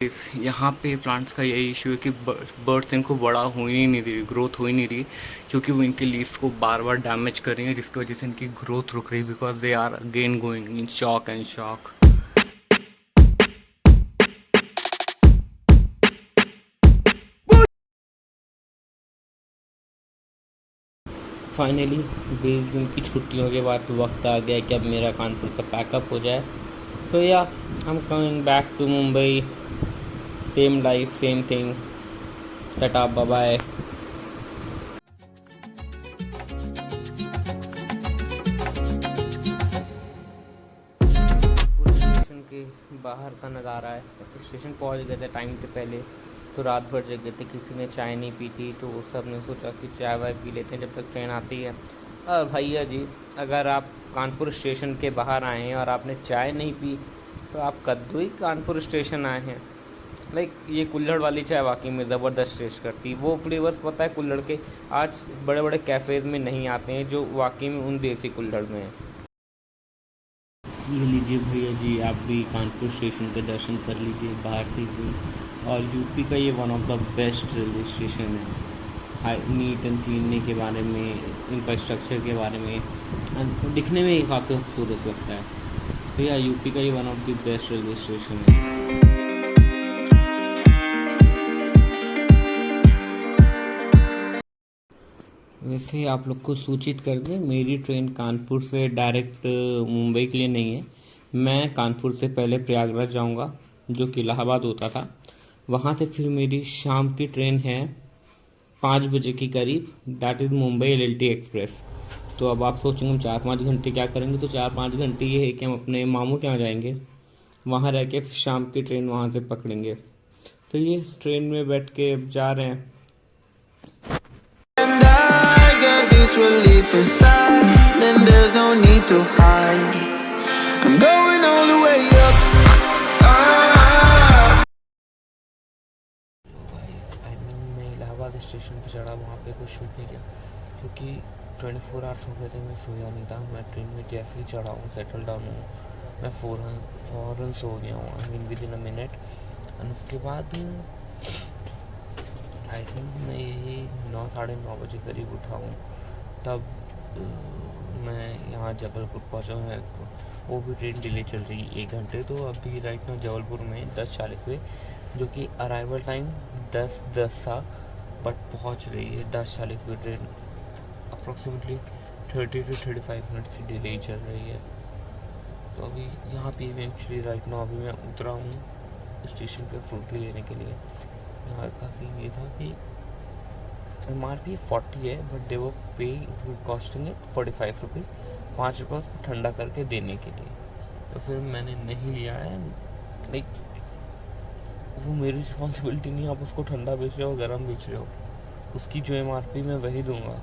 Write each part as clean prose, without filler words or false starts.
यहाँ पे प्लांट्स का यही इशू है कि बर्ड्स इनको बड़ा हो ही नहीं रही, ग्रोथ हो ही नहीं रही, क्योंकि वो इनके लीव्स को बार बार डैमेज कर रही हैं, जिसकी वजह से इनकी ग्रोथ रुक रही है, because they are again going in shock and shock. Finally 20 दिन की छुट्टियों के बाद वक्त आ गया कि अब मेरा कानपुर का पैकअप हो जाए। तो yeah I am coming back to Mumbai, same life same thing, tata bye bye. Station के बाहर का नज़ारा है। स्टेशन पहुंच गए थे टाइम से पहले, तो रात भर जग गए थे, किसी ने चाय नहीं पी थी, तो सब ने सोचा कि चाय वाय पी लेते हैं जब तक ट्रेन आती है। भैया जी, अगर आप कानपुर स्टेशन के बाहर आए हैं और आपने चाय नहीं पी तो आप कद्दू ही कानपुर स्टेशन आए हैं। लाइक ये कुल्हड़ वाली चाय वाकई में ज़बरदस्त टेस्ट करती, वो फ्लेवर्स पता है कुल्हड़ के आज बड़े बड़े कैफ़ेज़ में नहीं आते हैं, जो वाकई में उन देसी कुल्हड़ में है। ये लीजिए भैया जी, आप भी कानपुर स्टेशन के दर्शन कर लीजिए बाहर से भी। और यूपी का ये one of the best railway station है, हाई नीट एंड क्लीनने के बारे में, इंफ्रास्ट्रक्चर के बारे में, दिखने में ये काफ़ी खूबसूरत लगता है। तो यार यूपी का ये one of the best railway station है। वैसे आप लोग को सूचित कर दें, मेरी ट्रेन कानपुर से डायरेक्ट मुंबई के लिए नहीं है। मैं कानपुर से पहले प्रयागराज जाऊंगा, जो कि इलाहाबाद होता था। वहां से फिर मेरी शाम की ट्रेन है 5 बजे के करीब, that is Mumbai LLT express. तो अब आप सोचेंगे हम 4-5 घंटे क्या करेंगे, तो 4-5 घंटे ये है कि हम अपने मामू के यहाँ जाएंगे, वहाँ रह के फिर शाम की ट्रेन वहाँ से पकड़ेंगे। तो ये ट्रेन में बैठ के अब जा रहे हैं। Relief inside, and there's no need to hide. I'm going all the way up. मैं इलाहाबाद स्टेशन पे चढ़ा, वहाँ पे कुछ शूट नहीं किया क्योंकि 24 आवर्स हो गए थे, मैं सोया नहीं था। मैं ट्रेन में जैसे ही चढ़ा हूँ, सेटल डाउन हूँ, मैं फ़ौरन सो गया हूँ, I mean with in a minute. और उसके बाद आई थिंक मैं यही 9-9:30 बजे करीब उठा हूँ। तब मैं यहाँ जबलपुर पहुँचा हूँ। वो भी ट्रेन डिले चल रही है 1 घंटे। तो अभी राइट नाउ जबलपुर में 10:40 पे, जो कि अराइवल टाइम 10:10 था, बट पहुँच रही है 10:40 पे ट्रेन। अप्रॉक्सीमेटली 30 to 35 मिनट से डिले चल रही है। तो अभी यहाँ पे इवेंचुअली राइट नाउ अभी मैं उतरा हूँ स्टेशन पे फ्रूटी लेने के लिए। यहाँ का सीन ये था कि MRP 40 है, बट दे वो पे कॉस्टिंग है 45 रुपीज़, 5 रुपये उसको ठंडा करके देने के लिए। तो फिर मैंने नहीं लिया है। लाइक वो मेरी रिस्पॉन्सिबिलिटी नहीं, आप उसको ठंडा बेच रहे हो गर्म बेच रहे हो, उसकी जो MRP मैं वही दूंगा।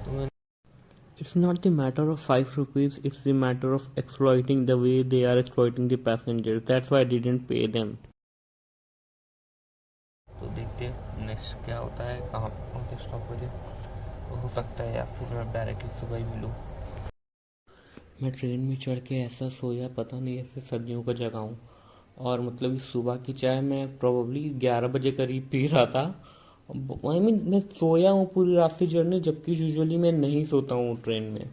तो मैं it's not the matter of 5 rupees, it's the matter of exploiting the way they are exploiting the passengers, that's why I didn't pay them. तो देखते हैं नेक्स्ट क्या होता है, कहाँ पहुँचे स्टॉप बजे। तो हो सकता है या फिर मैं डायरेक्टली सुबह ही मिलूँ। मैं ट्रेन में चढ़ के ऐसा सोया, पता नहीं ऐसे सदियों का जगा हूँ। और मतलब सुबह की चाय मैं प्रोबेबली 11 बजे करीब पी रहा था। आई मीन मैं सोया हूँ पूरी रात की जर्नी, जबकि यूजुअली मैं नहीं सोता हूँ ट्रेन में।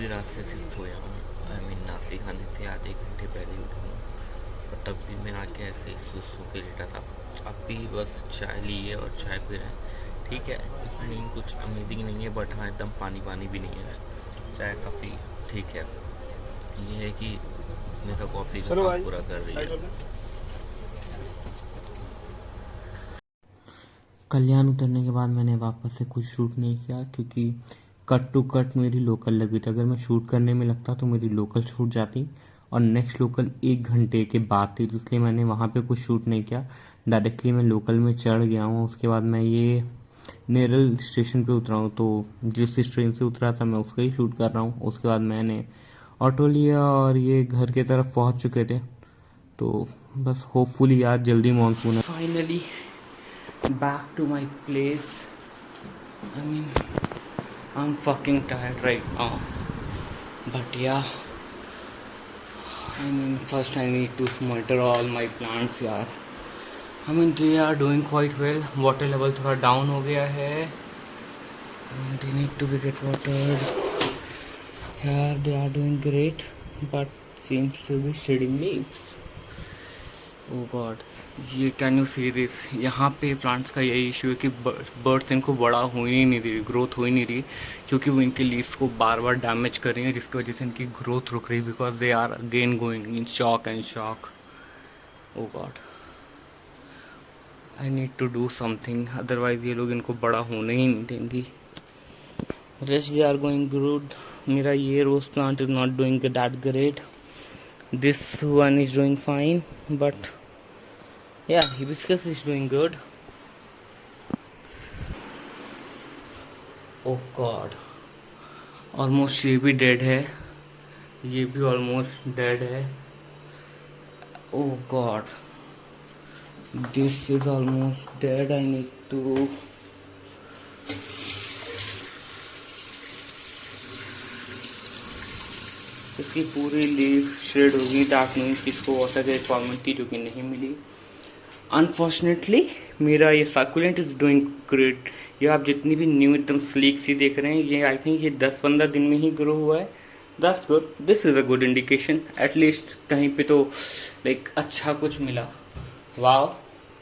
रास्ते से सोया हूँ, आई मीन नाश्ते खाने से आधे घंटे पहले उठा हूँ, और तब भी मैं आके ऐसे ही सो के लेटा था। अब भी बस चाय ली है और चाय पी रहे हैं। ठीक है, इतनी कुछ अमेजिंग नहीं है, बट हाँ एकदम पानी भी नहीं है। चाय काफ़ी ठीक है। ये है कि मेरा कॉफ़ी का काम पूरा कर रही है। कल्याण उतरने के बाद मैंने वापस से कुछ शूट नहीं किया, क्योंकि कट टू कट मेरी लोकल लगी थी। अगर मैं शूट करने में लगता तो मेरी लोकल छूट जाती, और नेक्स्ट लोकल 1 घंटे के बाद थी, तो इसलिए मैंने वहाँ पे कुछ शूट नहीं किया। डायरेक्टली मैं लोकल में चढ़ गया हूँ। उसके बाद मैं ये नेरल स्टेशन पे उतरा हूँ, तो जिस ट्रेन से उतरा था मैं उसका ही शूट कर रहा हूँ। उसके बाद मैंने ऑटो लिया और ये घर के तरफ पहुंच चुके थे। तो बस होपफुली यार जल्दी मानसून है। Finally back to my place. I mean I am fucking tired right now, but yeah I mean, first I need to monitor all my plants यार। I mean, they are doing quite well। Water level थोड़ा down हो गया है। I mean, they need to be get watered। यार they are doing great, but seems to be shedding leaves। Oh God, ये can you see this. यहाँ पे plants का यही इशू है कि बर्ड्स इनको बड़ा हो ही नहीं रही, ग्रोथ हो ही नहीं रही, क्योंकि वो इनके लीव्स को बार बार डैमेज कर रही हैं, जिसकी वजह से इनकी ग्रोथ रुक रही, because they are again going in shock and shock. Oh God, I need to do something, otherwise ये लोग इनको बड़ा होने ही नहीं देंगी। Rest they are going good. मेरा ये rose plant is not doing that great, this one is doing fine, but yeah, hibiscus is doing good। oh god, almost ये भी डेड है, ये भी ऑलमोस्ट डेड है। oh god, this is almost dead। I need to इसकी पूरी leaf shade होगी, that means इसको वाटर की रिक्वायरमेंट थी जो कि नहीं मिली। अनफॉर्चुनेटली मेरा ये सकुलेंट इज डूइंग ग्रेट। ये आप जितनी भी न्यू एकदम स्लीक सी देख रहे हैं, ये आई थिंक ये 10-15 दिन में ही ग्रो हुआ है। That's good, this is a good indication. At least कहीं पे तो लाइक अच्छा कुछ मिला। वाओ,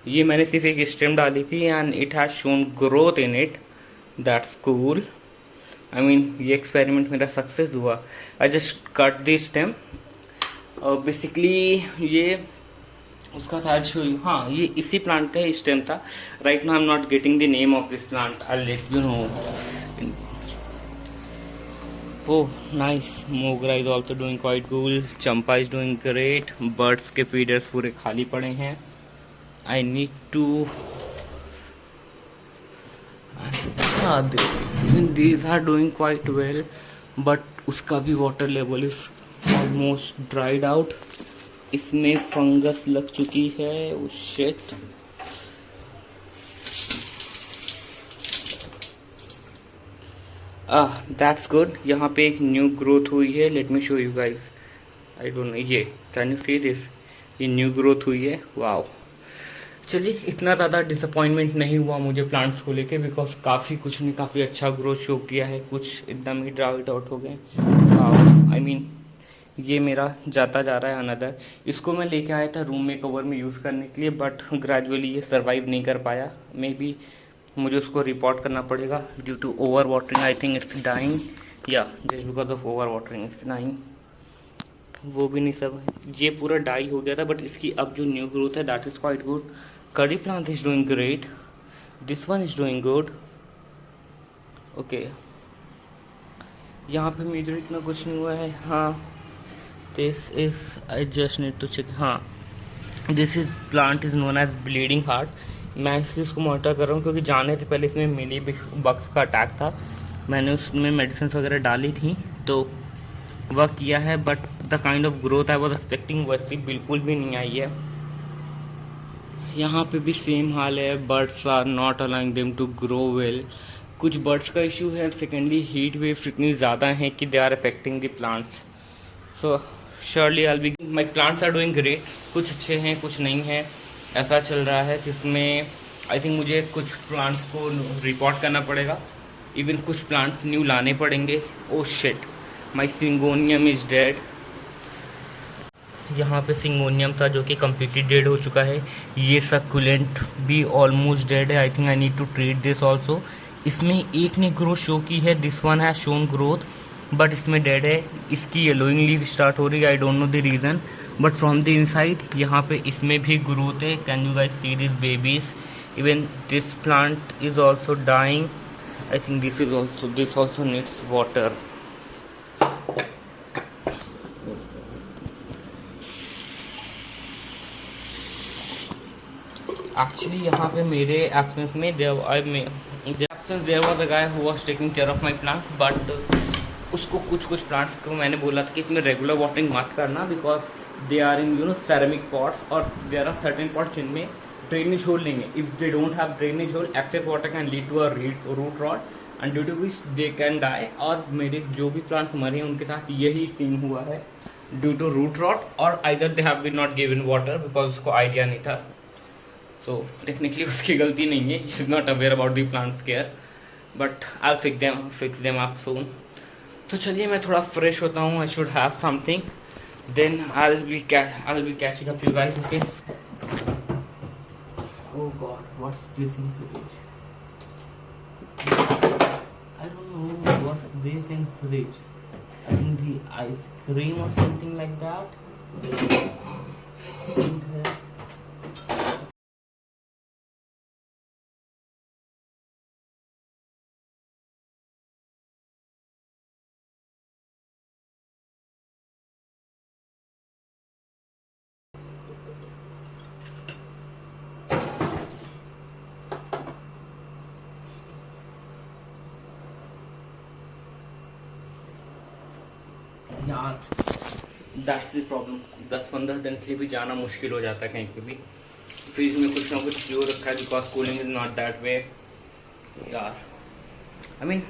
ये मैंने सिर्फ एक स्टेम डाली थी and it has shown growth in it, that's cool. I mean ये एक्सपेरिमेंट मेरा सक्सेस हुआ। I just cut this stem. Basically ये उसका था शो यू। हाँ, ये इसी प्लांट का ही स्टेम था। Right now I am not getting the name of this plant, I let you know. Oh nice, mogra is also doing quite good, champa is doing great. Birds के फीडर्स पूरे खाली पड़े हैं। I need to even these are doing quite well, but उसका भी water level is almost dried out. इसमें fungus लग चुकी है। Oh shit, that's good. यहाँ पे एक न्यू ग्रोथ हुई है, let me show you guys. I don't no, ये कैन यू सी दिस, ये न्यू ग्रोथ हुई है। वाओ, चलिए इतना ज़्यादा डिसअपॉइंटमेंट नहीं हुआ मुझे प्लांट्स को लेके, बिकॉज काफ़ी कुछ ने काफ़ी अच्छा ग्रोथ शो किया है, कुछ एकदम ही ड्राइड आउट हो गए। वाओ, आई मीन ये मेरा जाता जा रहा है अनदर। इसको मैं लेके आया था रूम में कवर में यूज़ करने के लिए, बट ग्रेजुअली ये सर्वाइव नहीं कर पाया। मे बी मुझे उसको रिपोर्ट करना पड़ेगा due to over watering. I think it's dying, या just because of over watering it's dying. वो भी नहीं सब, ये पूरा डाई हो गया था, बट इसकी अब जो न्यू ग्रोथ है दैट इज़ क्वाइट गुड। करी plant is doing great, this one is doing good. Okay, यहाँ पे मेजर इतना कुछ नहीं हुआ है। हाँ, this is, I just need to check। हाँ, this is plant is known as bleeding heart। मैं इसको मॉनिटर कर रहा हूँ क्योंकि जाने से पहले इसमें मिली बग्स का अटैक था। मैंने उसमें मेडिसिन वगैरह डाली थी तो वह किया है, but the kind of growth I was expecting वैसी बिल्कुल भी नहीं आई है। यहाँ पे भी सेम हाल है, birds are not allowing them to grow well. कुछ बर्ड्स का इशू है, सेकेंडली हीट वेव्स इतनी ज़्यादा हैं कि they are affecting the plants. So surely I will be, my plants are doing great. कुछ अच्छे हैं, कुछ नहीं है, ऐसा चल रहा है, जिसमें आई थिंक मुझे कुछ प्लांट्स को रिपोर्ट करना पड़ेगा, इवन कुछ प्लांट्स न्यू लाने पड़ेंगे। Oh shit, my syngonium is dead. यहाँ पे सिंगोनियम था जो कि कम्प्लीटली डेड हो चुका है। ये सक्कुलेंट भी ऑलमोस्ट डेड है। I think I need to treat this also. इसमें एक ने ग्रोथ शो की है, this one has shown growth, but इसमें डेड है। इसकी येलोइंग लीव स्टार्ट हो रही है, I don't know the reason, but from the inside यहाँ पे इसमें भी ग्रोथ है। Can you guys see this babies? Even this plant is also dying. I think this also needs water. Actually यहाँ पे मेरे एब्सेंस में there was a guy who was taking care of my plants, but उसको कुछ कुछ plants को मैंने बोला था कि इसमें रेगुलर वाटरिंग मत करना, because they are in ceramic pots, और देर आर सर्टेन पॉट्स जिनमें ड्रेनेज होल नहीं है. If they don't have drainage hole, excess water can lead to a root rot and due to which they can die. और मेरे जो भी plants मरे हैं उनके साथ यही सीन हुआ है, ड्यू टू रूट रॉट, और either they have been not given water because उसको आइडिया नहीं था. सो टेक्निकली उसकी गलती नहीं है, he is not aware about the plants care, but I fix them up soon. तो चलिए मैं थोड़ा फ्रेश होता हूँ. I should have something, then I will be catching up you guys. Okay. Oh God, what's this in fridge? I don't know what's this in fridge. I think the ice cream or something like that. And, यार that's the problem. 10-15 दिन के लिए भी जाना मुश्किल हो जाता है कहीं पे भी. फ्रिज में कुछ ना कुछ जो रखा है, because cooling is not that way यार. I mean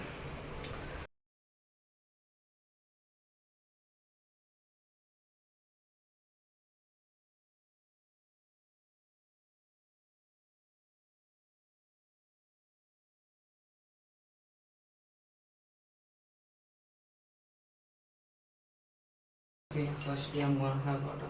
okay, firstly I'm gonna have water.